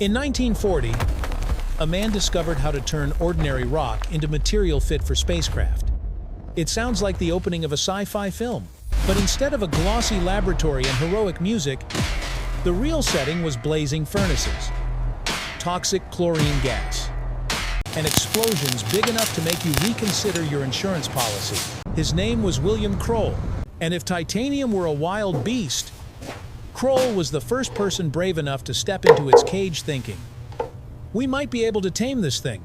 In 1940, a man discovered how to turn ordinary rock into material fit for spacecraft. It sounds like the opening of a sci-fi film, but instead of a glossy laboratory and heroic music, the real setting was blazing furnaces, toxic chlorine gas, and explosions big enough to make you reconsider your insurance policy. His name was William Kroll, and if titanium were a wild beast, Kroll was the first person brave enough to step into its cage thinking, we might be able to tame this thing.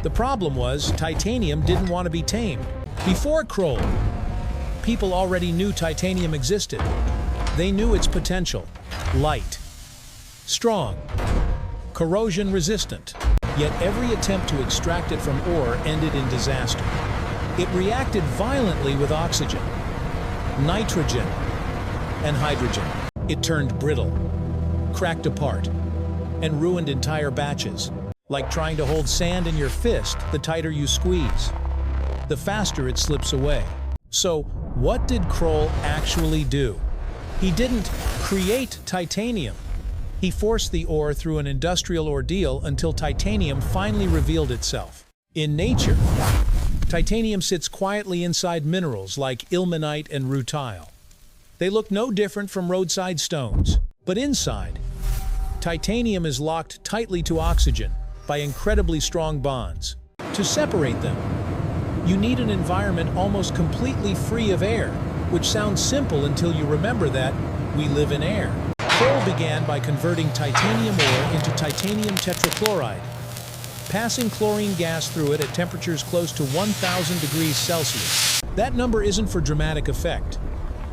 The problem was, titanium didn't want to be tamed. Before Kroll, people already knew titanium existed. They knew its potential: light, strong, corrosion resistant. Yet every attempt to extract it from ore ended in disaster. It reacted violently with oxygen, nitrogen, and hydrogen. It turned brittle, cracked apart, and ruined entire batches. Like trying to hold sand in your fist, the tighter you squeeze, the faster it slips away. So, what did Kroll actually do? He didn't create titanium. He forced the ore through an industrial ordeal until titanium finally revealed itself. In nature, titanium sits quietly inside minerals like ilmenite and rutile. They look no different from roadside stones, but inside, titanium is locked tightly to oxygen by incredibly strong bonds. To separate them, you need an environment almost completely free of air, which sounds simple until you remember that we live in air. Kroll began by converting titanium ore into titanium tetrachloride, passing chlorine gas through it at temperatures close to 1,000 degrees Celsius. That number isn't for dramatic effect.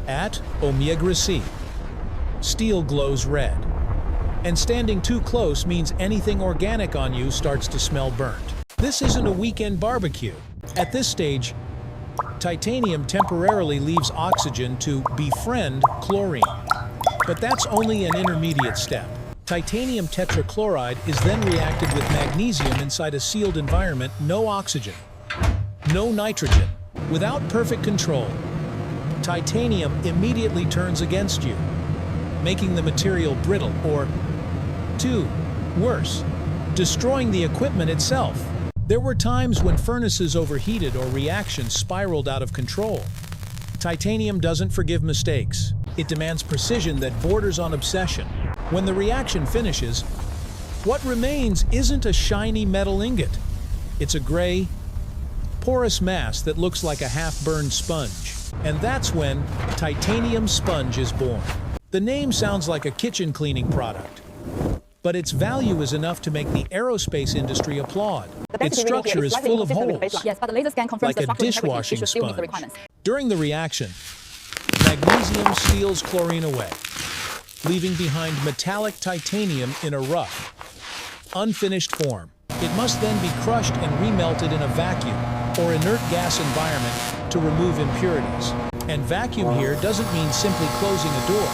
At ω°C, steel glows red. And standing too close means anything organic on you starts to smell burnt. This isn't a weekend barbecue. At this stage, titanium temporarily leaves oxygen to befriend chlorine. But that's only an intermediate step. Titanium tetrachloride is then reacted with magnesium inside a sealed environment, no oxygen, no nitrogen. Without perfect control, titanium immediately turns against you, making the material brittle or, worse, destroying the equipment itself. There were times when furnaces overheated or reactions spiraled out of control. Titanium doesn't forgive mistakes. It demands precision that borders on obsession. When the reaction finishes, what remains isn't a shiny metal ingot. It's a gray, porous mass that looks like a half-burned sponge. And that's when titanium sponge is born. The name sounds like a kitchen cleaning product, but its value is enough to make the aerospace industry applaud. Its structure is full of holes, yes, but the laser scan confirms like the a dishwashing structural integrity, which still meets the sponge. requirements. During the reaction, magnesium steals chlorine away, leaving behind metallic titanium in a rough, unfinished form. It must then be crushed and remelted in a vacuum or inert gas environment to remove impurities. And vacuum here doesn't mean simply closing a door.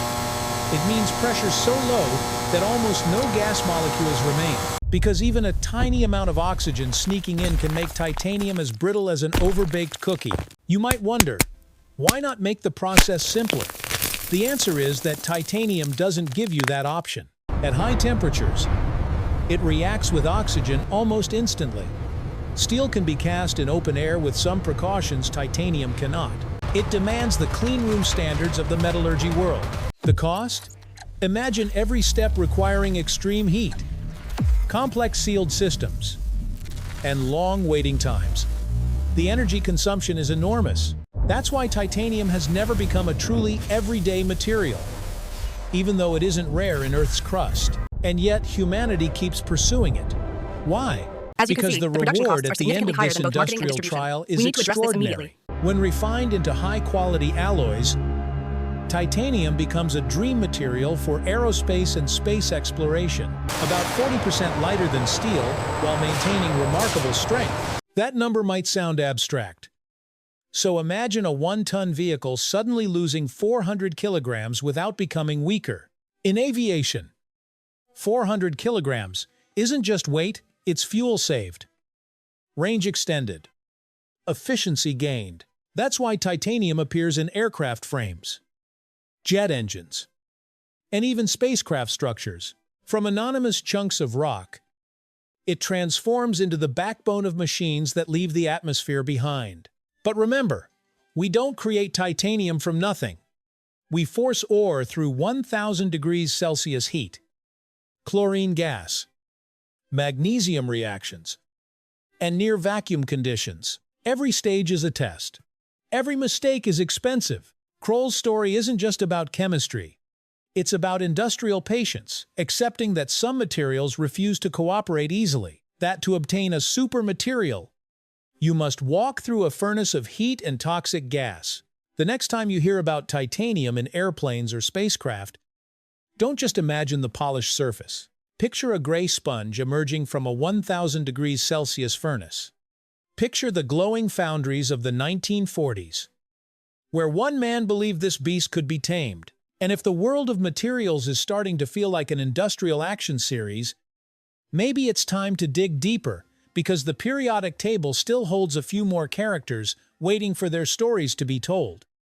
It means pressure so low that almost no gas molecules remain. Because even a tiny amount of oxygen sneaking in can make titanium as brittle as an overbaked cookie. You might wonder, why not make the process simpler? The answer is that titanium doesn't give you that option. At high temperatures, it reacts with oxygen almost instantly. Steel can be cast in open air with some precautions titanium cannot. It demands the clean room standards of the metallurgy world. The cost? Imagine every step requiring extreme heat, complex sealed systems, and long waiting times. The energy consumption is enormous. That's why titanium has never become a truly everyday material, even though it isn't rare in Earth's crust. And yet humanity keeps pursuing it. Why? Because the reward at the end of this industrial trial is extraordinary. When refined into high-quality alloys, titanium becomes a dream material for aerospace and space exploration, about 40% lighter than steel while maintaining remarkable strength. That number might sound abstract. So imagine a 1-ton vehicle suddenly losing 400 kilograms without becoming weaker. In aviation, 400 kilograms isn't just weight, it's fuel saved, range extended, efficiency gained. That's why titanium appears in aircraft frames, jet engines, and even spacecraft structures. From anonymous chunks of rock, it transforms into the backbone of machines that leave the atmosphere behind. But remember, we don't create titanium from nothing. We force ore through 1,000 degrees Celsius heat, chlorine gas, magnesium reactions, and near vacuum conditions. Every stage is a test. Every mistake is expensive. Kroll's story isn't just about chemistry. It's about industrial patience, accepting that some materials refuse to cooperate easily, that to obtain a super material, you must walk through a furnace of heat and toxic gas. The next time you hear about titanium in airplanes or spacecraft, don't just imagine the polished surface. Picture a gray sponge emerging from a 1,000 degrees Celsius furnace. Picture the glowing foundries of the 1940s, where one man believed this beast could be tamed. And if the world of materials is starting to feel like an industrial action series, maybe it's time to dig deeper, because the periodic table still holds a few more characters waiting for their stories to be told.